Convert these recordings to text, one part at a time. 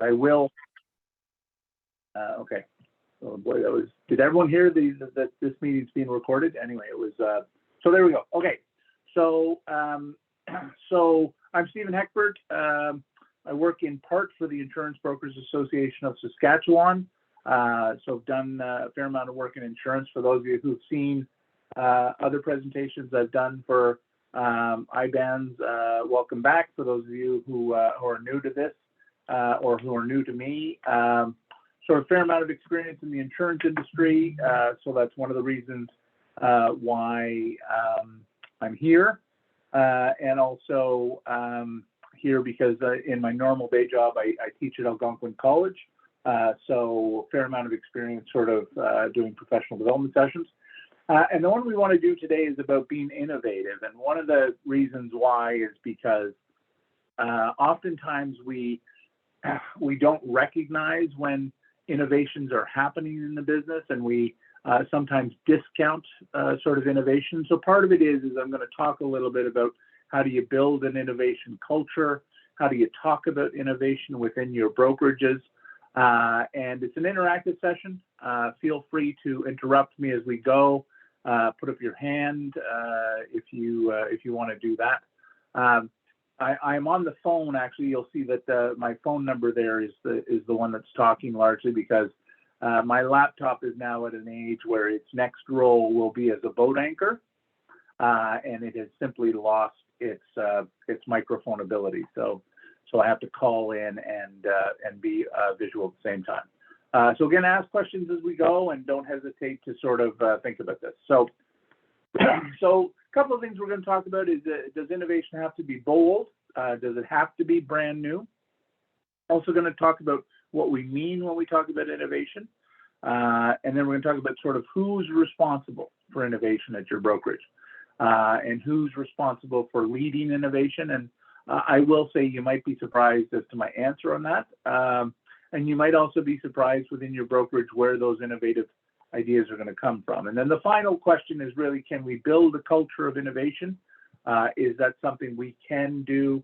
I will. Okay. Oh boy, that was. Did everyone hear that this meeting's being recorded? Anyway, it was. So there we go. Okay. So so I'm Stephen Heckbert. I work in part for the Insurance Brokers Association of Saskatchewan. So I've done a fair amount of work in insurance. For those of you who've seen other presentations I've done for IBANs, welcome back. For those of you who are new to this or who are new to me, so a fair amount of experience in the insurance industry. So that's one of the reasons why I'm here. And also here because in my normal day job, I teach at Algonquin College. So a fair amount of experience sort of doing professional development sessions. And the one we want to do today is about being innovative. And one of the reasons why is because oftentimes we don't recognize when innovations are happening in the business, and we sometimes discount sort of innovation. So part of it is I'm going to talk a little bit about how do you build an innovation culture, how do you talk about innovation within your brokerages, and it's an interactive session. Feel free to interrupt me as we go. Put up your hand if you want to do that. I'm on the phone. Actually, you'll see that my phone number there is the one that's talking, largely because my laptop is now at an age where its next role will be as a boat anchor, and it has simply lost its microphone ability. So I have to call in and be visual at the same time. So again, ask questions as we go, and don't hesitate to sort of think about this. So a couple of things we're going to talk about is, does innovation have to be bold? Does it have to be brand new? Also going to talk about what we mean when we talk about innovation. And then we're going to talk about sort of who's responsible for innovation at your brokerage, and who's responsible for leading innovation. And I will say you might be surprised as to my answer on that. And you might also be surprised within your brokerage where those innovative ideas are going to come from. And then the final question is really, can we build a culture of innovation? Is that something we can do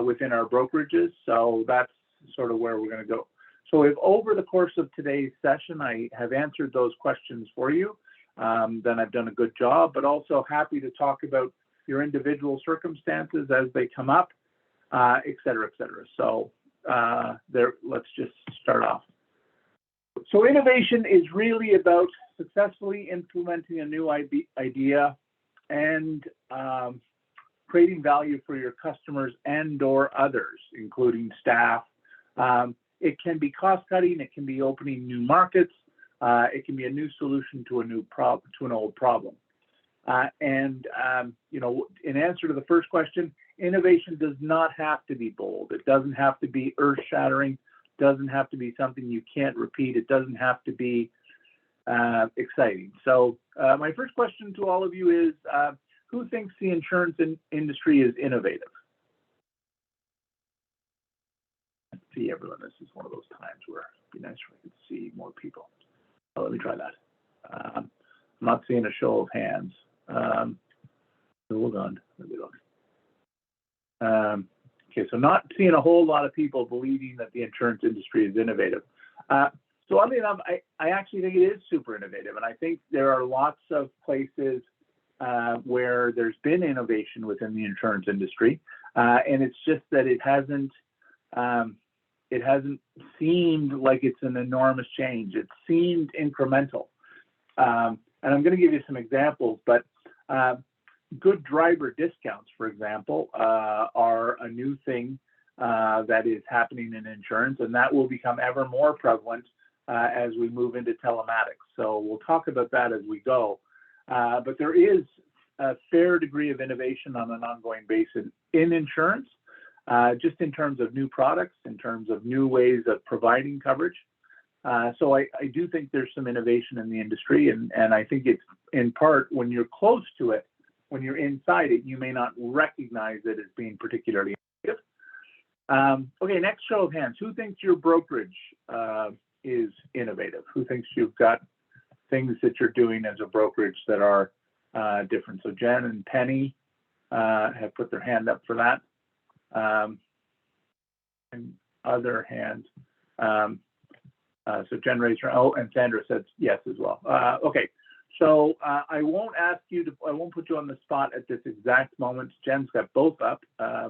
within our brokerages? So that's sort of where we're going to go. So if over the course of today's session, I have answered those questions for you, then I've done a good job, but also happy to talk about your individual circumstances as they come up, et cetera, et cetera. So let's just start off. So innovation is really about successfully implementing a new idea and creating value for your customers and or others, including staff. It can be cost-cutting, it can be opening new markets, it can be a new solution to an old problem. You know, in answer to the first question, innovation does not have to be bold. It doesn't have to be earth-shattering. Doesn't have to be something you can't repeat. It doesn't have to be exciting. So my first question to all of you is, who thinks the insurance industry is innovative? Let's see, everyone. This is one of those times where it'd be nice if I could see more people. Oh, let me try that. I'm not seeing a show of hands. Hold on. Let me look. Okay, so not seeing a whole lot of people believing that the insurance industry is innovative. So oddly enough, I actually think it is super innovative, and I think there are lots of places where there's been innovation within the insurance industry, and it's just that it hasn't seemed like it's an enormous change. It seemed incremental, and I'm going to give you some examples, but good driver discounts, for example, are a new thing that is happening in insurance, and that will become ever more prevalent as we move into telematics. So we'll talk about that as we go. But there is a fair degree of innovation on an ongoing basis in insurance, just in terms of new products, in terms of new ways of providing coverage. So I do think there's some innovation in the industry, and I think it's in part when you're close to it, when you're inside it, you may not recognize it as being particularly innovative. Okay, next show of hands. Who thinks your brokerage is innovative? Who thinks you've got things that you're doing as a brokerage that are different? So Jen and Penny have put their hand up for that. And other hand. So Jen raised her, oh, and Sandra said yes as well. Okay, so I won't put you on the spot at this exact moment. Jen's got both up,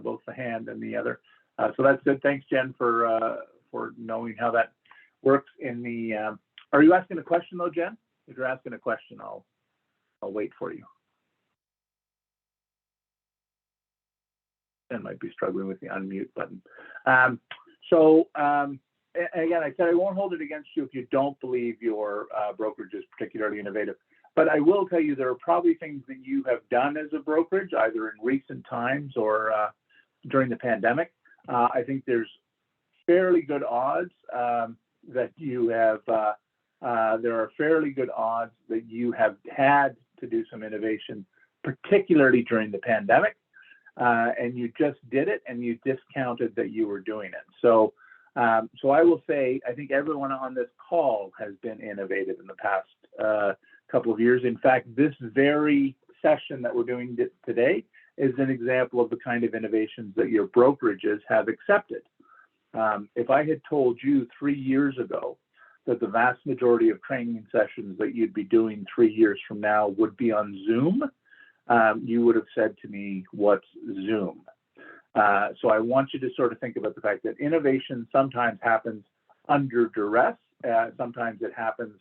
both the hand and the other. So that's good. Thanks, Jen, for knowing how that works in the, are you asking a question though, Jen? If you're asking a question, I'll wait for you. Jen might be struggling with the unmute button. Again, I said I won't hold it against you if you don't believe your brokerage is particularly innovative. But I will tell you there are probably things that you have done as a brokerage, either in recent times or during the pandemic. I think there's fairly good odds that you have, there are fairly good odds that you have had to do some innovation, particularly during the pandemic, and you just did it and you discounted that you were doing it. So I will say, I think everyone on this call has been innovative in the past couple of years. In fact, this very session that we're doing today is an example of the kind of innovations that your brokerages have accepted. If I had told you 3 years ago that the vast majority of training sessions that you'd be doing 3 years from now would be on Zoom, you would have said to me, what's Zoom? So I want you to sort of think about the fact that innovation sometimes happens under duress. Sometimes it happens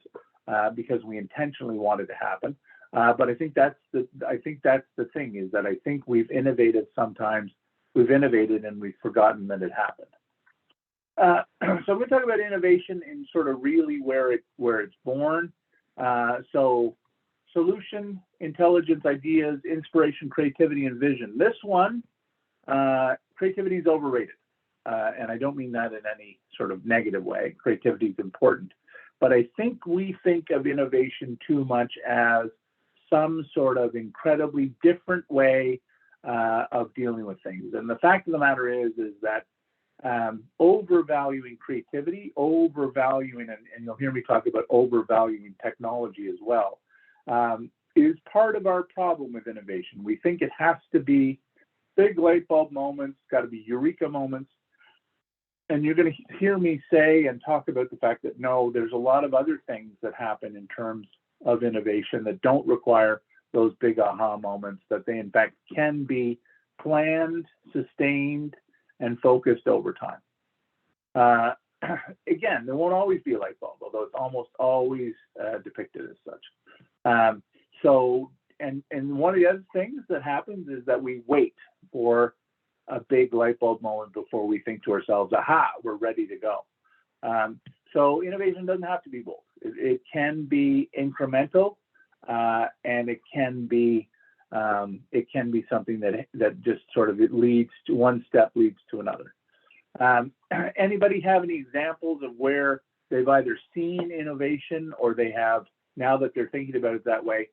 because we intentionally want it to happen. But I think that's the thing, is that I think we've innovated sometimes. We've innovated and we've forgotten that it happened. So I'm going to talk about innovation in sort of really where it's born. So solution, intelligence, ideas, inspiration, creativity, and vision. This one, creativity is overrated. And I don't mean that in any sort of negative way. Creativity is important. But I think we think of innovation too much as some sort of incredibly different way of dealing with things. And the fact of the matter is that overvaluing creativity, overvaluing, and you'll hear me talk about overvaluing technology as well, is part of our problem with innovation. We think it has to be big light bulb moments, got to be eureka moments. And you're going to hear me say and talk about the fact that no, there's a lot of other things that happen in terms of innovation that don't require those big aha moments, that they in fact can be planned, sustained, and focused over time. Again, there won't always be a light bulb, although it's almost always depicted as such. And one of the other things that happens is that we wait for a big light bulb moment before we think to ourselves, aha, we're ready to go. So innovation doesn't have to be bold. It can be incremental, and it can be something that just sort of, it leads to one step leads to another. Anybody have any examples of where they've either seen innovation or they have, now that they're thinking about it that way,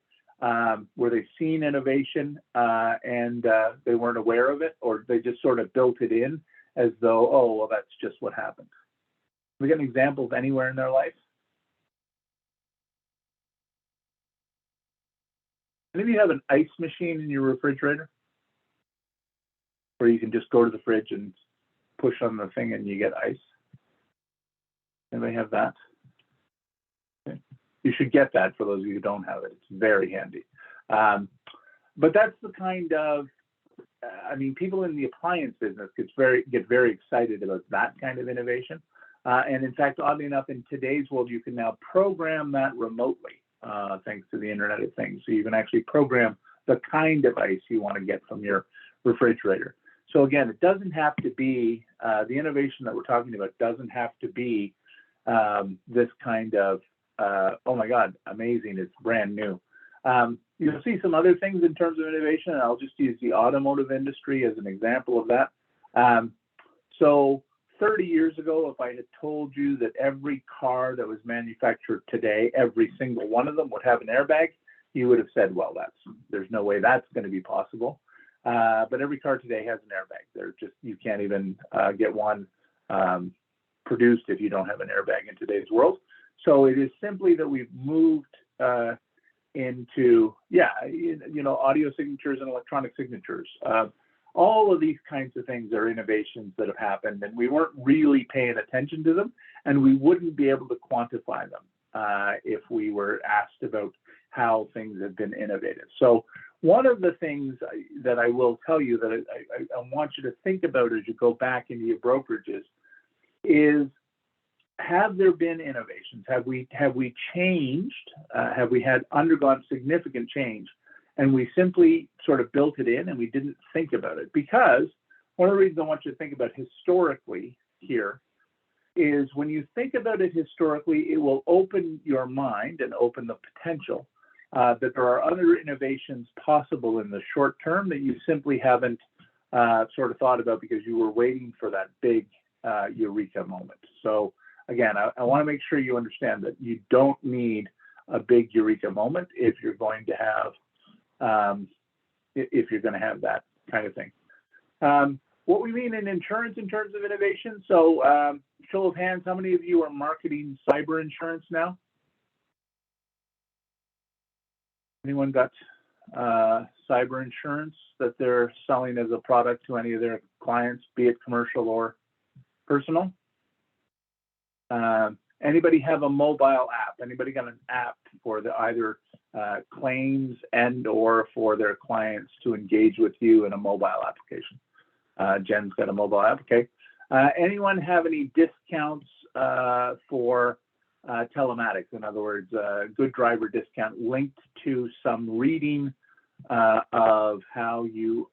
where they've seen innovation and they weren't aware of it, or they just sort of built it in as though, oh, well, that's just what happened? We got examples anywhere in their life? Any of you have an ice machine in your refrigerator, where you can just go to the fridge and push on the thing and you get ice? Anybody have that? Okay. You should get that for those of you who don't have it. It's very handy. But that's the kind of, I mean, people in the appliance business get very excited about that kind of innovation. And in fact, oddly enough, in today's world, you can now program that remotely, thanks to the Internet of Things. So you can actually program the kind of ice you want to get from your refrigerator. So again, it doesn't have to be, the innovation that we're talking about doesn't have to be this kind of, oh my God, amazing, it's brand new. You'll see some other things in terms of innovation, and I'll just use the automotive industry as an example of that. So 30 years ago, if I had told you that every car that was manufactured today, every single one of them would have an airbag, you would have said, well, there's no way that's going to be possible. But every car today has an airbag. You can't even get one produced if you don't have an airbag in today's world. So it is simply that we've moved into, audio signatures and electronic signatures. All of these kinds of things are innovations that have happened, and we weren't really paying attention to them, and we wouldn't be able to quantify them if we were asked about how things have been innovative. So one of the things that I will tell you that I want you to think about as you go back into your brokerages is, have there been innovations? Have we changed? Have we had undergone significant change, and we simply sort of built it in and we didn't think about it? Because one of the reasons I want you to think about historically here is, when you think about it historically, it will open your mind and open the potential that there are other innovations possible in the short term that you simply haven't sort of thought about because you were waiting for that big eureka moment. So again, I want to make sure you understand that you don't need a big eureka moment if you're going to have that kind of thing. What we mean in insurance in terms of innovation. So show of hands, how many of you are marketing cyber insurance now? Anyone got cyber insurance that they're selling as a product to any of their clients, be it commercial or personal? Anybody have a mobile app? Anybody got an app for the either claims and or for their clients to engage with you in a mobile application? Jen's got a mobile app, okay. Anyone have any discounts for telematics? In other words, good driver discount linked to some reading of how you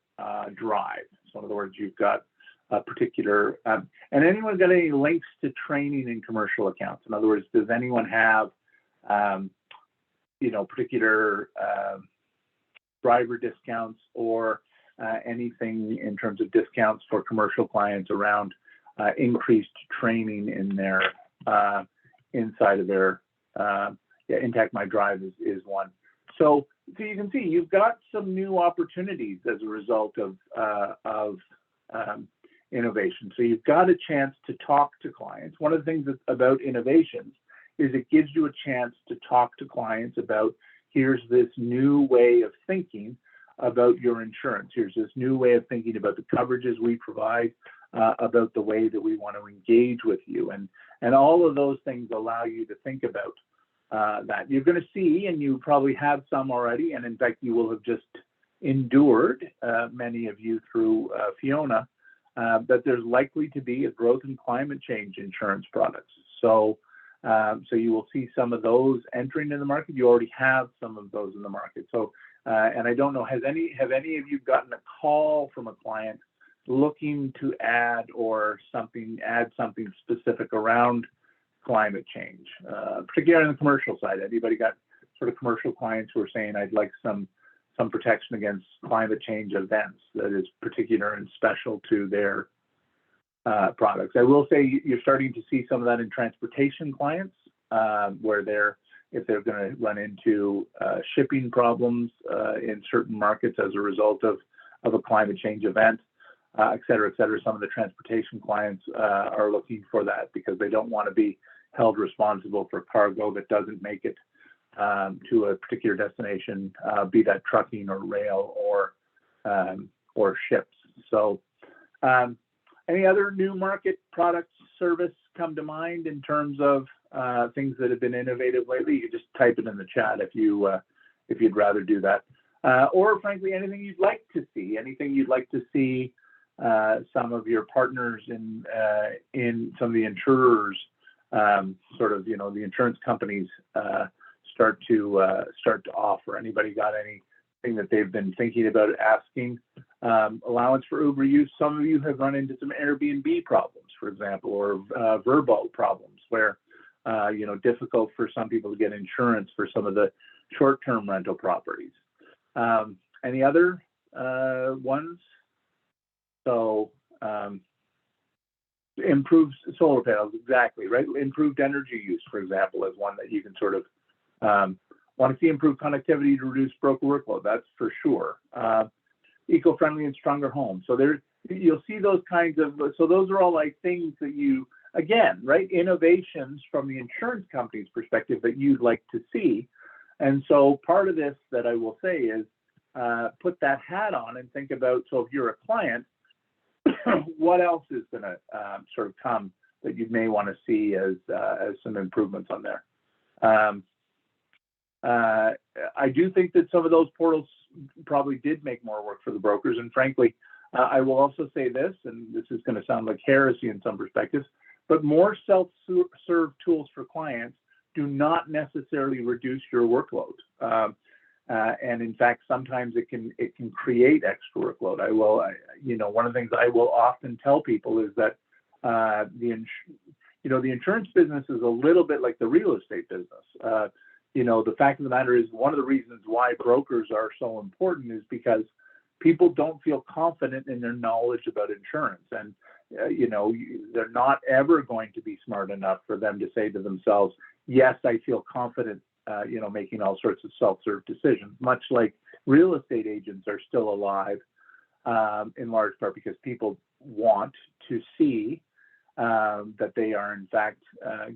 drive. So in other words, you've got a particular, and anyone got any links to training in commercial accounts? In other words, does anyone have, particular driver discounts or anything in terms of discounts for commercial clients around increased training in their inside of their Intact My Drive is one. So you can see you've got some new opportunities as a result of innovation. So you've got a chance to talk to clients. One of the things about innovations is it gives you a chance to talk to clients about, here's this new way of thinking about your insurance. Here's this new way of thinking about the coverages we provide, about the way that we want to engage with you. And all of those things allow you to think about that. You're going to see, and you probably have some already, and in fact, you will have just endured, many of you through Fiona, that there's likely to be a growth in climate change insurance products. So you will see some of those entering in the market. You already have some of those in the market. So, and I don't know, have any of you gotten a call from a client looking to add something specific around climate change, particularly on the commercial side? Anybody got sort of commercial clients who are saying, I'd like some protection against climate change events that is particular and special to their products? I will say you're starting to see some of that in transportation clients, where if they're going to run into shipping problems in certain markets as a result of a climate change event, et cetera, some of the transportation clients are looking for that because they don't want to be held responsible for cargo that doesn't make it to a particular destination, be that trucking or rail or ships. So any other new market products, service come to mind in terms of things that have been innovative lately? You can just type it in the chat if you'd rather do that. Or frankly, anything you'd like to see, some of your partners in some of the insurers, the insurance companies start to offer. Anybody got anything that they've been thinking about asking? Allowance for Uber use. Some of you have run into some Airbnb problems, for example, or Vrbo problems where, difficult for some people to get insurance for some of the short-term rental properties. Any other ones? So improved solar panels, exactly, right? Improved energy use, for example, is one that you can sort of want to see. Improved connectivity to reduce broker workload, that's for sure. Eco-friendly and stronger homes. So you'll see those kinds of, so those are all like things that you, again, right, innovations from the insurance company's perspective that you'd like to see. And so part of this that I will say is, put that hat on and think about, so if you're a client, what else is going to sort of come that you may want to see as some improvements on there. I do think that some of those portals probably did make more work for the brokers. And frankly, I will also say this, and this is going to sound like heresy in some perspectives, but more self-serve tools for clients do not necessarily reduce your workload. And in fact, sometimes it can create extra workload. One of the things I will often tell people is that the insurance business is a little bit like the real estate business. The fact of the matter is, one of the reasons why brokers are so important is because people don't feel confident in their knowledge about insurance. And, they're not ever going to be smart enough for them to say to themselves, yes, I feel confident, making all sorts of self-serve decisions, much like real estate agents are still alive in large part because people want to see that they are in fact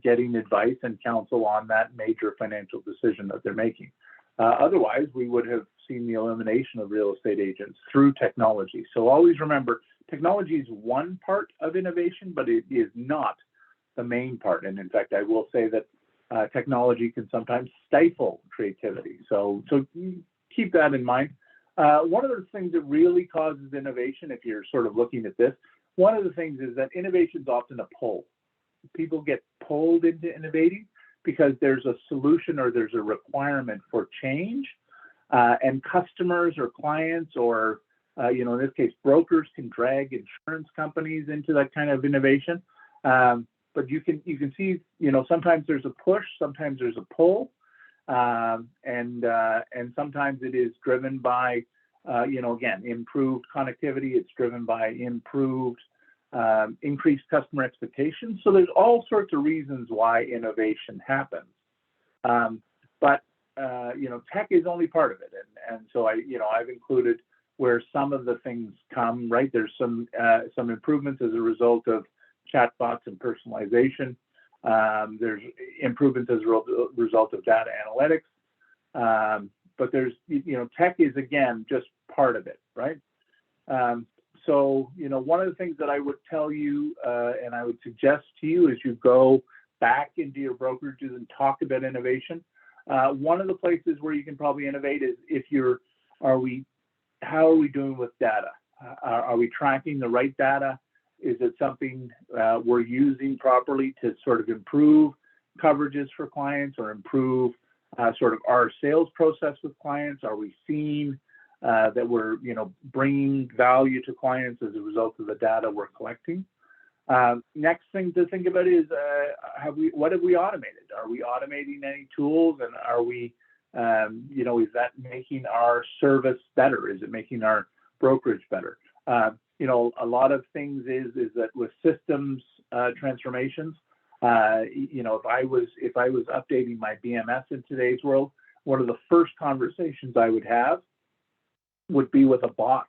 getting advice and counsel on that major financial decision that they're making. Otherwise, we would have seen the elimination of real estate agents through technology. So always remember, technology is one part of innovation, but it is not the main part. And in fact, I will say that technology can sometimes stifle creativity. So keep that in mind. One of the things that really causes innovation, if you're sort of looking at this, one of the things is that innovation is often a pull. People get pulled into innovating because there's a solution or there's a requirement for change, and customers or clients or, in this case, brokers can drag insurance companies into that kind of innovation. But you can see, sometimes there's a push, sometimes there's a pull, and sometimes it is driven by, again, improved connectivity. It's driven by improved, increased customer expectations. So there's all sorts of reasons why innovation happens. But tech is only part of it. And so I've included where some of the things come, right? There's some improvements as a result of chatbots and personalization. There's improvements as a result of data analytics. But there's, tech is, again, just part of it, right? So, one of the things that I would tell you and I would suggest to you as you go back into your brokerages and talk about innovation, one of the places where you can probably innovate is how are we doing with data? Are we tracking the right data? Is it something we're using properly to sort of improve coverages for clients or improve sort of our sales process with clients? Are we seeing that we're, bringing value to clients as a result of the data we're collecting? Next thing to think about is, what have we automated? Are we automating any tools, and are we, is that making our service better? Is it making our brokerage better? A lot of things is that with systems transformations, if I was updating my BMS in today's world, one of the first conversations I would have would be with a bot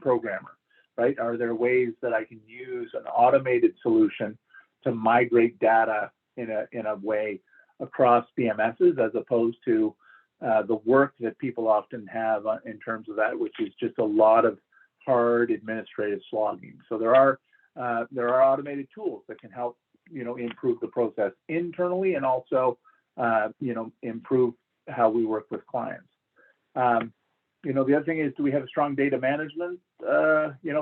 programmer, right? Are there ways that I can use an automated solution to migrate data in a way across BMSs, as opposed to the work that people often have in terms of that, which is just a lot of hard administrative slogging. So there are automated tools that can help improve the process internally, and also improve how we work with clients. The other thing is, do we have a strong data management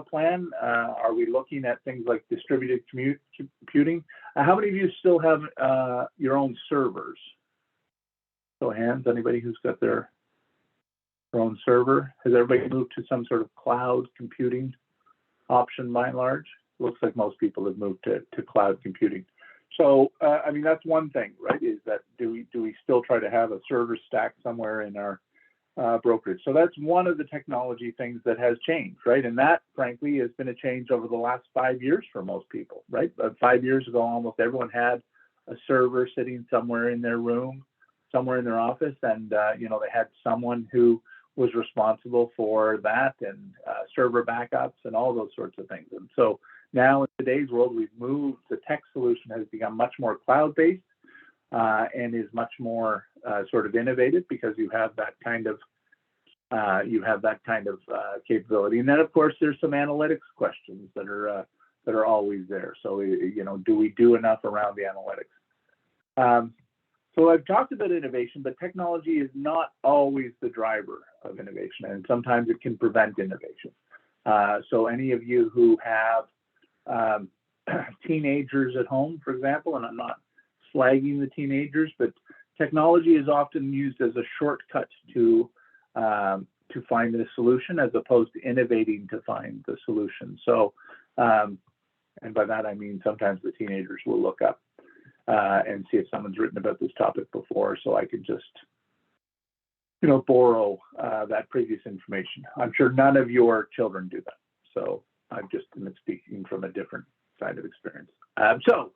plan? Are we looking at things like distributed computing? How many of you still have your own servers? Show of hands, anybody who's got their own server. Has everybody moved to some sort of cloud computing option by and large? Looks like most people have moved to cloud computing. So, that's one thing, right? Is that do we still try to have a server stack somewhere in our brokerage? So that's one of the technology things that has changed, right? And that, frankly, has been a change over the last 5 years for most people, right? 5 years ago, almost everyone had a server sitting somewhere in their room, somewhere in their office, and they had someone who was responsible for that, and server backups and all those sorts of things. And so now in today's world, we've moved, the tech solution has become much more cloud-based and is much more sort of innovative, because you have that kind of you have that kind of capability. And then, of course, there's some analytics questions that are always there. So, do we do enough around the analytics? So I've talked about innovation, but technology is not always the driver of innovation, and sometimes it can prevent innovation. So any of you who have teenagers at home, for example, and I'm not slagging the teenagers, but technology is often used as a shortcut to find the solution as opposed to innovating to find the solution. So, and by that I mean sometimes the teenagers will look up and see if someone's written about this topic before, so I could just, borrow that previous information. I'm sure none of your children do that, so I'm just speaking from a different side of experience. So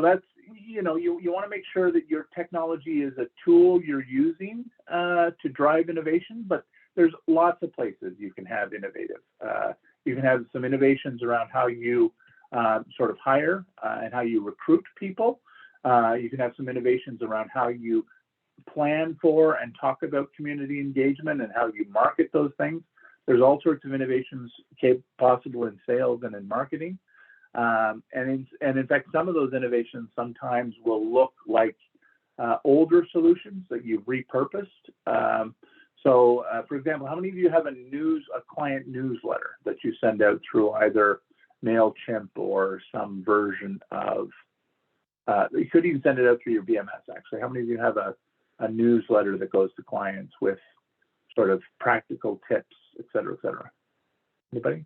that's, you want to make sure that your technology is a tool you're using to drive innovation, but there's lots of places you can have innovative. You can have some innovations around how you sort of hire and how you recruit people. You can have some innovations around how you plan for and talk about community engagement and how you market those things. There's all sorts of innovations possible in sales and in marketing. And in fact, some of those innovations sometimes will look like older solutions that you've repurposed. So, for example, how many of you have a client newsletter that you send out through either MailChimp or some version of, you could even send it out through your VMS, actually. How many of you have a newsletter that goes to clients with sort of practical tips, et cetera, et cetera? Anybody?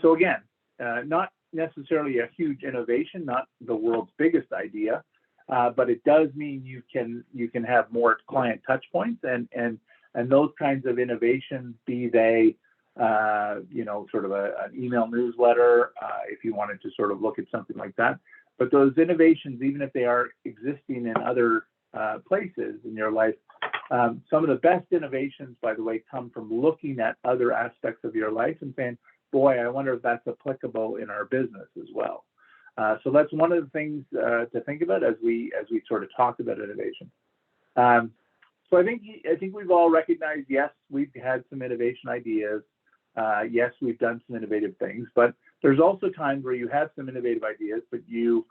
So again, not necessarily a huge innovation, not the world's biggest idea, but it does mean you can have more client touch points and those kinds of innovations, be they sort of an email newsletter, if you wanted to sort of look at something like that. But those innovations, even if they are existing in other places in your life, some of the best innovations, by the way, come from looking at other aspects of your life and saying, boy, I wonder if that's applicable in our business as well. So that's one of the things to think about as we sort of talk about innovation. So I think we've all recognized, yes, we've had some innovation ideas. Yes, we've done some innovative things, but there's also times where you have some innovative ideas, but you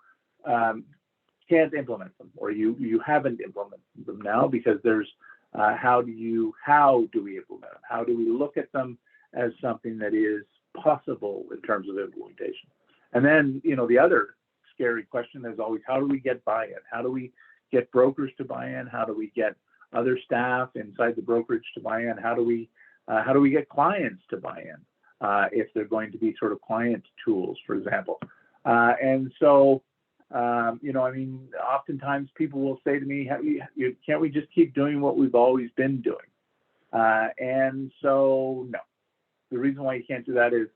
can't implement them, or you haven't implemented them now because there's how do we implement them? How do we look at them as something that is possible in terms of implementation? And then, the other scary question is always, how do we get buy-in? How do we get brokers to buy in? How do we get other staff inside the brokerage to buy in? How do we get clients to buy in if they're going to be sort of client tools, for example? And so, oftentimes people will say to me, can't we just keep doing what we've always been doing? And so, no. The reason why you can't do that is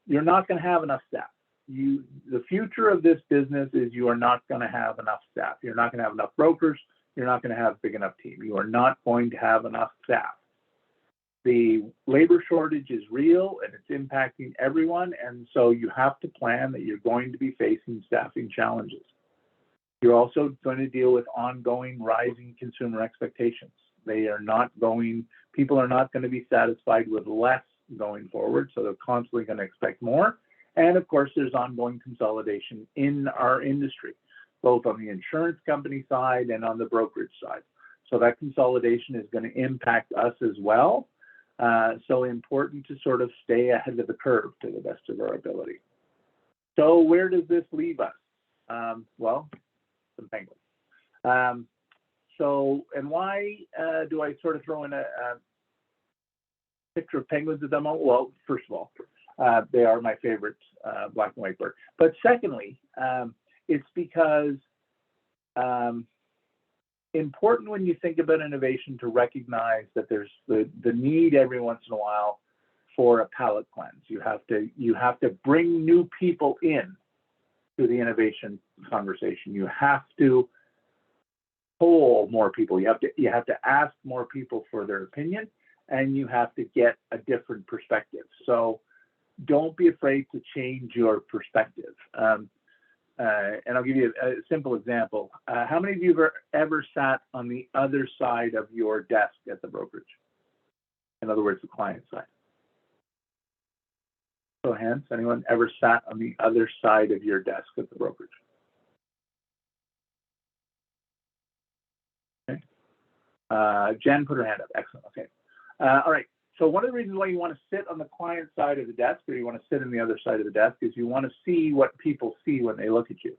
you're not going to have enough staff. The future of this business is you are not going to have enough staff. You're not going to have enough brokers. You're not going to have a big enough team. You are not going to have enough staff. The labor shortage is real and it's impacting everyone. And so you have to plan that you're going to be facing staffing challenges. You're also going to deal with ongoing rising consumer expectations. People are not going to be satisfied with less going forward. So they're constantly going to expect more. And of course, there's ongoing consolidation in our industry, both on the insurance company side and on the brokerage side. So that consolidation is going to impact us as well. So important to sort of stay ahead of the curve to the best of our ability. So where does this leave us? Well, some penguins. And why do I sort of throw in a picture of penguins at the moment? Well, first of all, they are my favorite black and white bird. But secondly, it's because important when you think about innovation to recognize that there's the need every once in a while for a palate cleanse. You have to bring new people in to the innovation conversation. You have to poll more people. You have to ask more people for their opinion, and you have to get a different perspective. So don't be afraid to change your perspective. and I'll give you a simple example. How many of you have ever sat on the other side of your desk at the brokerage? In other words, the client side. So hands, anyone ever sat on the other side of your desk at the brokerage? Okay. Jen put her hand up. Excellent. Okay. All right. So one of the reasons why you want to sit on the client side of the desk, or you want to sit on the other side of the desk, is you want to see what people see when they look at you.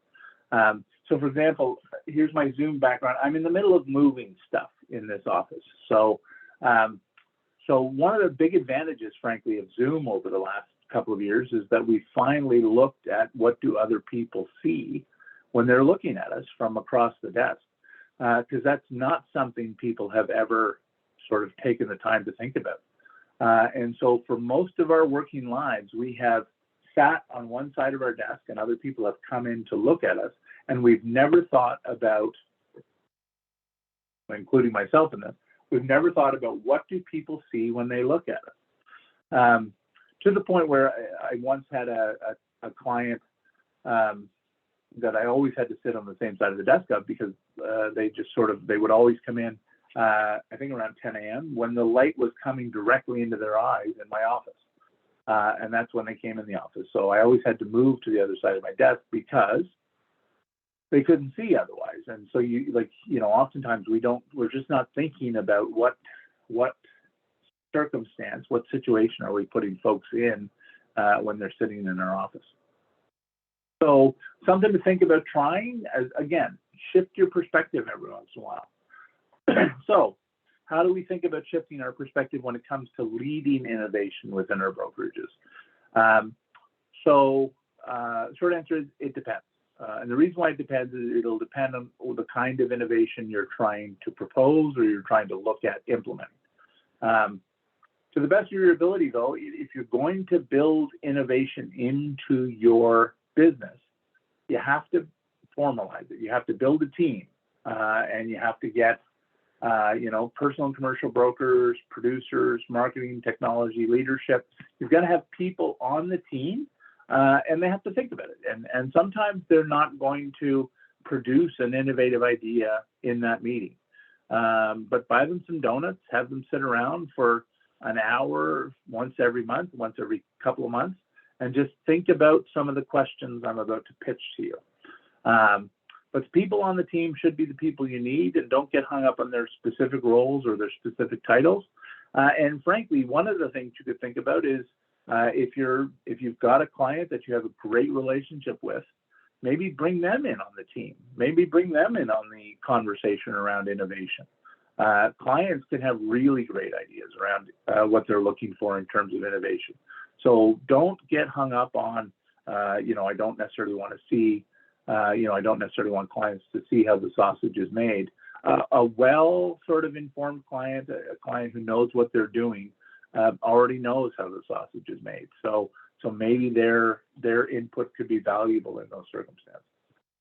So for example, here's my Zoom background. I'm in the middle of moving stuff in this office. So, so one of the big advantages, frankly, of Zoom over the last couple of years is that we finally looked at what do other people see when they're looking at us from across the desk, because that's not something people have ever sort of taken the time to think about. And so for most of our working lives, we have sat on one side of our desk and other people have come in to look at us, and we've never thought about, including myself in this, we've never thought about what do people see when they look at us. To the point where I once had a client that I always had to sit on the same side of the desk of, because they just sort of, they would always come in, I think around 10 a.m. when the light was coming directly into their eyes in my office. And that's when they came in the office. So I always had to move to the other side of my desk because they couldn't see otherwise. And so oftentimes we're just not thinking about what circumstance, what situation are we putting folks in when they're sitting in our office. So something to think about trying, as again, shift your perspective every once in a while. So how do we think about shifting our perspective when it comes to leading innovation within our brokerages? Short answer is it depends. And the reason why it depends is it'll depend on the kind of innovation you're trying to propose or you're trying to look at implementing. To the best of your ability, though, if you're going to build innovation into your business, you have to formalize it. You have to build a team, and you have to get personal and commercial brokers, producers, marketing, technology, leadership. You've got to have people on the team, and they have to think about it. And sometimes they're not going to produce an innovative idea in that meeting. But buy them some donuts, have them sit around for an hour once every month, once every couple of months, and just think about some of the questions I'm about to pitch to you. But the people on the team should be the people you need, and don't get hung up on their specific roles or their specific titles. And frankly, one of the things you could think about is if you've got a client that you have a great relationship with, maybe bring them in on the team. Maybe bring them in on the conversation around innovation. Clients can have really great ideas around what they're looking for in terms of innovation. So don't get hung up on, I don't necessarily want to see, I don't necessarily want clients to see how the sausage is made. A well sort of informed client, a client who knows what they're doing, already knows how the sausage is made. So maybe their input could be valuable in those circumstances.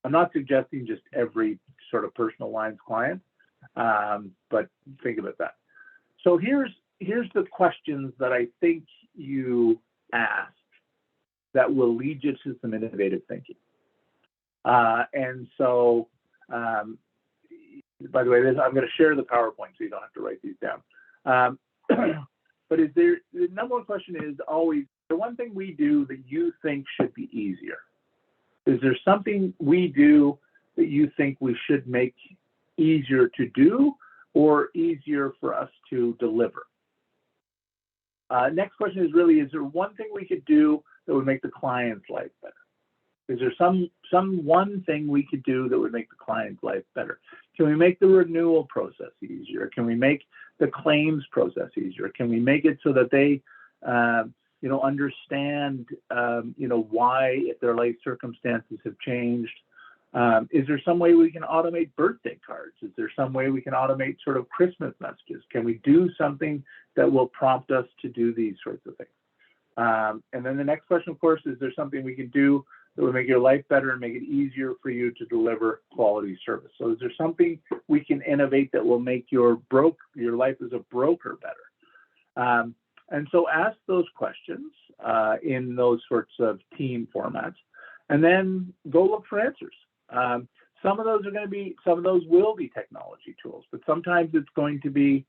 I'm not suggesting just every sort of personal lines client, but think about that. So here's the questions that I think you asked that will lead you to some innovative thinking. And so, by the way, I'm going to share the PowerPoint so you don't have to write these down. But the number one question is always, the one thing we do that you think should be easier? Is there something we do that you think we should make easier to do or easier for us to deliver? Next question is really, is there one thing we could do that would make the client's life better? Is there some one thing we could do that would make the client's life better? Can we make the renewal process easier? Can we make the claims process easier? Can we make it so that they, understand, why if their life circumstances have changed? Is there some way we can automate birthday cards? Is there some way we can automate sort of Christmas messages? Can we do something that will prompt us to do these sorts of things? And then the next question, of course, is there something we can do that would make your life better and make it easier for you to deliver quality service? So is there something we can innovate that will make your life as a broker better? And so ask those questions in those sorts of team formats. and then go look for answers. Some of those will be technology tools, but sometimes it's going to be,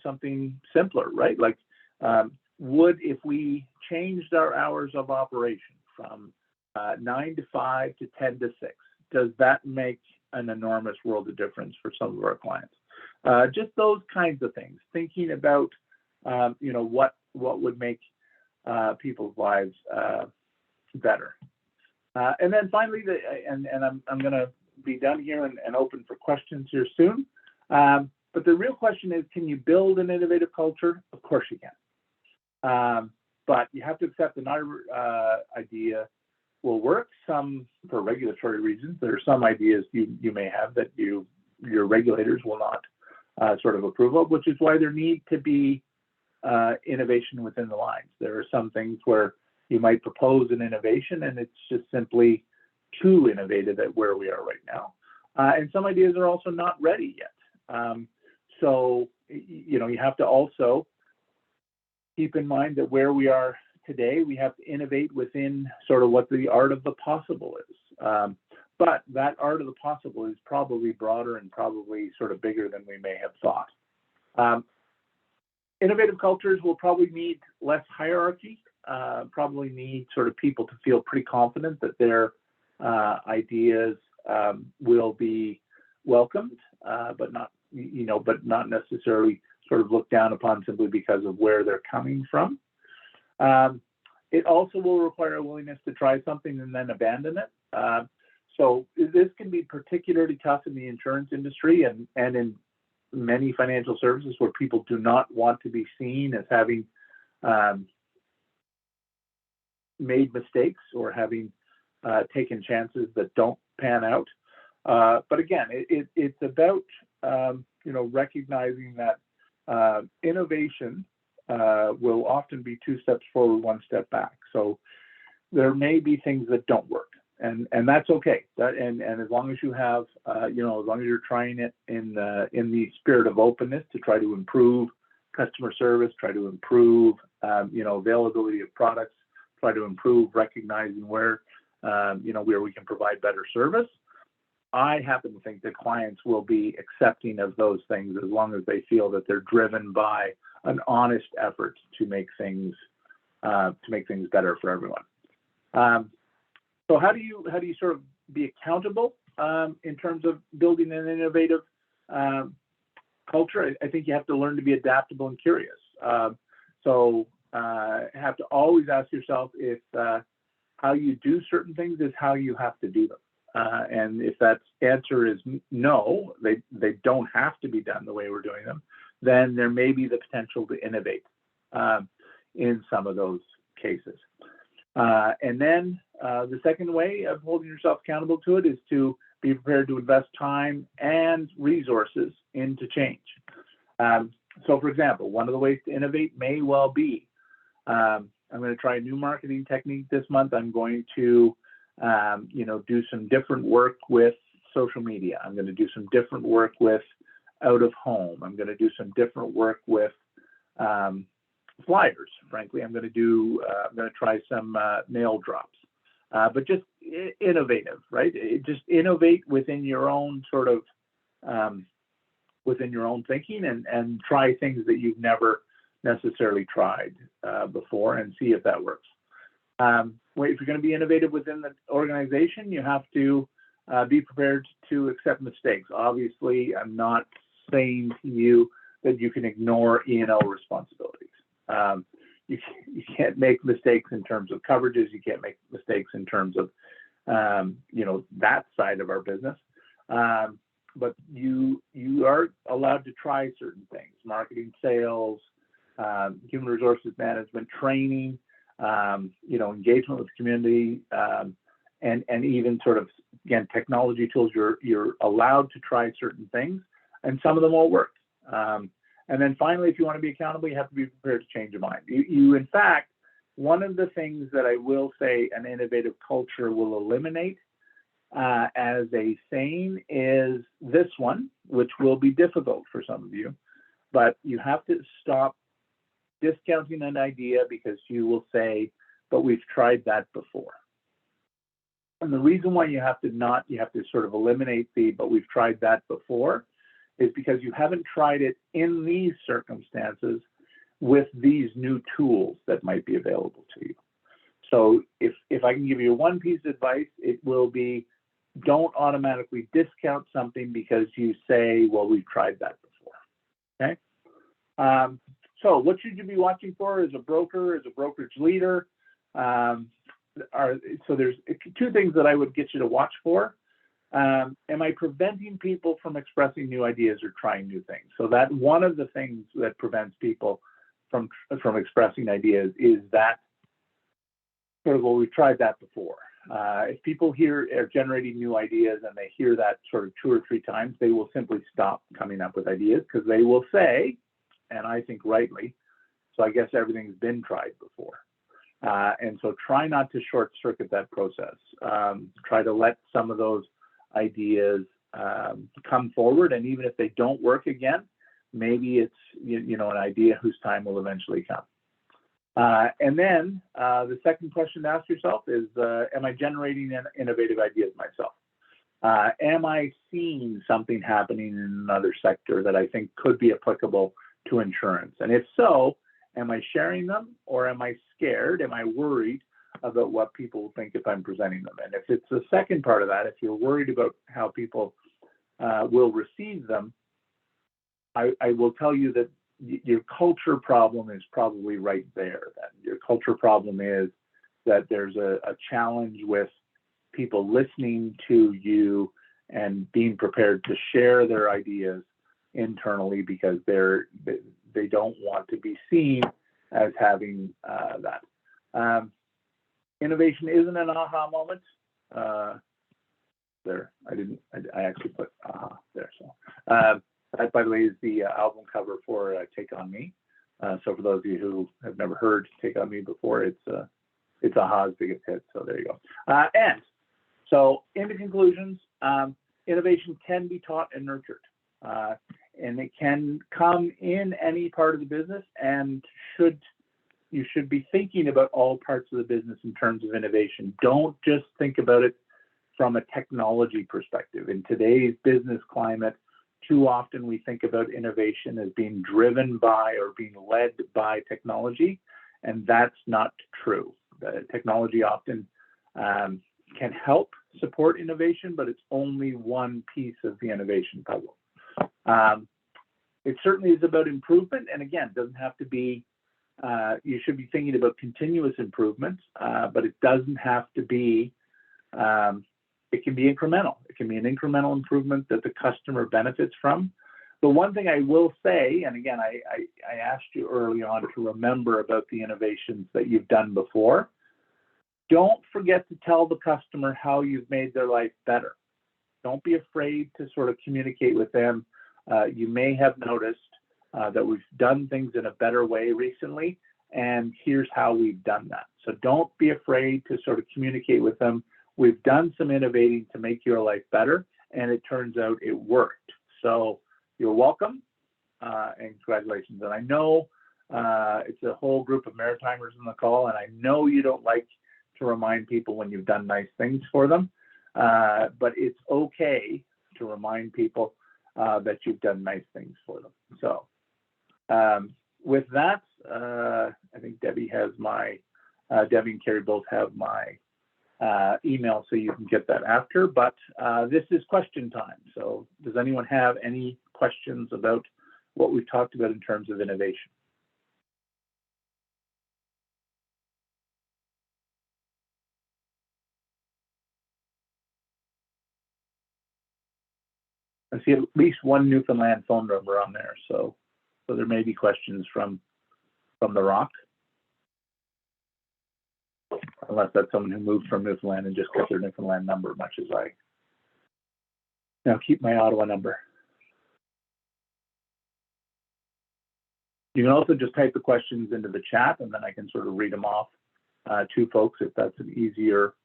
something simpler, right? Like, if we changed our hours of operation from 9 to 5 to 10 to 6, does that make an enormous world of difference for some of our clients? Just those kinds of things, thinking about, what would make people's lives better. And then finally, I'm going to be done here and open for questions here soon. But the real question is, can you build an innovative culture? Of course you can. But you have to accept that not every idea will work. Some, for regulatory reasons, there are some ideas you may have that your regulators will not sort of approve of, which is why there need to be innovation within the lines. There are some things where you might propose an innovation and it's just simply too innovative at where we are right now. And some ideas are also not ready yet. So, you have to also keep in mind that where we are today, we have to innovate within sort of what the art of the possible is. But that art of the possible is probably broader and probably sort of bigger than we may have thought. Innovative cultures will probably need less hierarchy, probably need sort of people to feel pretty confident that their ideas will be welcomed, but not necessarily sort of looked down upon simply because of where they're coming from. It also will require a willingness to try something and then abandon it. So this can be particularly tough in the insurance industry and in many financial services where people do not want to be seen as having made mistakes or having taken chances that don't pan out. But again, it's about recognizing that innovation will often be 2 steps forward, 1 step back. So there may be things that don't work, and that's okay. And as long as you have, as long as you're trying it in the spirit of openness to try to improve customer service, try to improve, availability of products, try to improve recognizing where we can provide better service. I happen to think that clients will be accepting of those things as long as they feel that they're driven by an honest effort to make things better for everyone. So how do you sort of be accountable in terms of building an innovative culture? I think you have to learn to be adaptable and curious. So have to always ask yourself if how you do certain things is how you have to do them. And if that answer is no, they don't have to be done the way we're doing them, then there may be the potential to innovate in some of those cases. And then the second way of holding yourself accountable to it is to be prepared to invest time and resources into change. So for example, one of the ways to innovate may well be, I'm going to try a new marketing technique this month. I'm going to do some different work with social media. I'm going to do some different work with out of home. I'm going to do some different work with flyers. Frankly, I'm going to try some mail drops. But just innovative, right? Just innovate within your own sort of within your own thinking and try things that you've never necessarily tried before and see if that works. If you're going to be innovative within the organization, you have to be prepared to accept mistakes. Obviously, I'm not saying to you that you can ignore E&O responsibilities. You can't make mistakes in terms of coverages. You can't make mistakes in terms of, that side of our business. But you are allowed to try certain things: marketing, sales, human resources management, training, engagement with the community, and even sort of, again, technology tools. You're allowed to try certain things, and some of them won't work. And then finally, if you want to be accountable, you have to be prepared to change your mind. You in fact, one of the things that I will say an innovative culture will eliminate as a saying is this one, which will be difficult for some of you, but you have to stop discounting an idea because you will say, but we've tried that before. And the reason why you have to sort of eliminate the, but we've tried that before, is because you haven't tried it in these circumstances with these new tools that might be available to you. So if I can give you one piece of advice, it will be, don't automatically discount something because you say, well, we've tried that before, okay? So what should you be watching for as a broker, as a brokerage leader? So there's two things that I would get you to watch for. Am I preventing people from expressing new ideas or trying new things? So that one of the things that prevents people from expressing ideas is that sort of, well, we've tried that before. If people are generating new ideas and they hear that sort of 2 or 3 times, they will simply stop coming up with ideas because they will say, and I think rightly, so I guess everything's been tried before. And so try not to short circuit that process. Try to let some of those ideas come forward, and even if they don't work again, maybe it's an idea whose time will eventually come. And then the second question to ask yourself is, am I generating innovative ideas myself? Am I seeing something happening in another sector that I think could be applicable to insurance? And if so, am I sharing them, or am I scared? Am I worried about what people will think if I'm presenting them? And if it's the second part of that, if you're worried about how people will receive them, I will tell you that your culture problem is probably right there. That your culture problem is that there's a challenge with people listening to you and being prepared to share their ideas internally because they don't want to be seen as having that. Innovation isn't an aha moment. There, I actually put aha there. So that, by the way, is the album cover for Take On Me. So for those of you who have never heard Take On Me before, it's Aha's biggest hit. So there you go. And so into conclusions, innovation can be taught and nurtured. And it can come in any part of the business, and you should be thinking about all parts of the business in terms of innovation. Don't just think about it from a technology perspective. In today's business climate, too often we think about innovation as being driven by or being led by technology, and that's not true. The technology often can help support innovation, but it's only one piece of the innovation puzzle. It certainly is about improvement, and again, it doesn't have to be, you should be thinking about continuous improvement, but it doesn't have to be, it can be incremental. It can be an incremental improvement that the customer benefits from. The one thing I will say, and again, I asked you early on to remember about the innovations that you've done before. Don't forget to tell the customer how you've made their life better. Don't be afraid to sort of communicate with them. You may have noticed that we've done things in a better way recently, and here's how we've done that. So don't be afraid to sort of communicate with them. We've done some innovating to make your life better, and it turns out it worked. So you're welcome, and congratulations. And I know it's a whole group of Maritimers on the call, and I know you don't like to remind people when you've done nice things for them, but it's okay to remind people that you've done nice things for them. So with that, I think Debbie has Debbie and Carrie both have my email, so you can get that after, but this is question time. So does anyone have any questions about what we've talked about in terms of innovation? I see at least one Newfoundland phone number on there, so there may be questions from the Rock, unless that's someone who moved from Newfoundland and just got their Newfoundland number, much as I now keep my Ottawa number. You can also just type the questions into the chat, and then I can sort of read them off to folks if that's an easier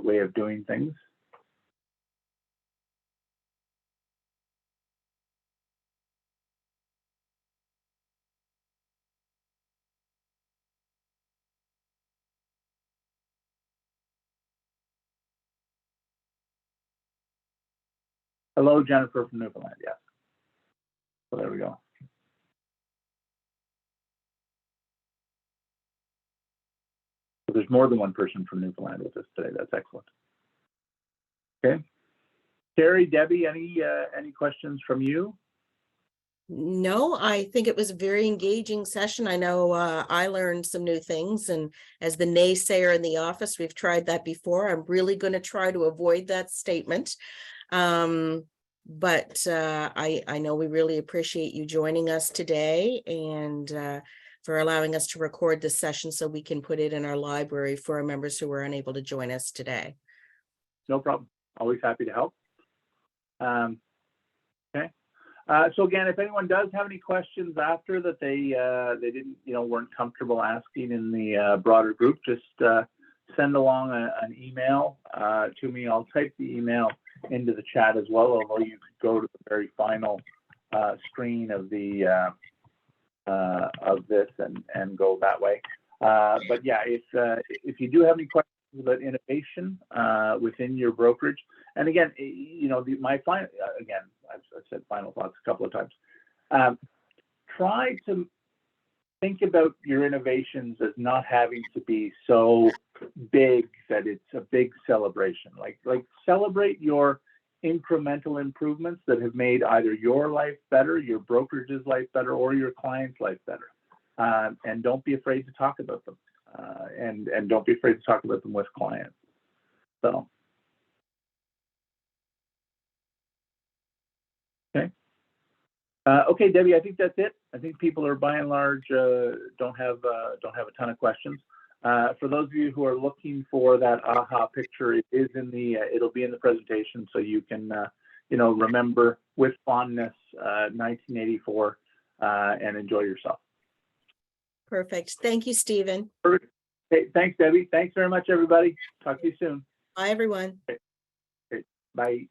way of doing things. Hello, Jennifer from Newfoundland. Yes. So there we go. So there's more than one person from Newfoundland with us today. That's excellent. Okay. Terry, Debbie, any questions from you? No, I think it was a very engaging session. I know I learned some new things, and as the naysayer in the office, we've tried that before. I'm really going to try to avoid that statement. But I know we really appreciate you joining us today, and for allowing us to record this session so we can put it in our library for our members who were unable to join us today. No problem. Always happy to help. Okay. So again, if anyone does have any questions after that they didn't, weren't comfortable asking in the broader group, just send along an email to me. I'll type the email into the chat as well, although you could go to the very final screen of the of this and go that way. But yeah, if you do have any questions about innovation within your brokerage, and again, my final, again, I've said final thoughts a couple of times. Try to think about your innovations as not having to be so big that it's a big celebration. Like celebrate your incremental improvements that have made either your life better, your brokerage's life better, or your client's life better. And don't be afraid to talk about them. And don't be afraid to talk about them with clients. So. Okay. Okay, Debbie, I think that's it. I think people are by and large don't have a ton of questions. For those of you who are looking for that aha picture, it is in the it'll be in the presentation, so you can remember with fondness 1984 and enjoy yourself. Perfect. Thank you, Stephen. Perfect. Hey, thanks, Debbie. Thanks very much, everybody. Talk to you soon. Bye, everyone. Okay. Bye.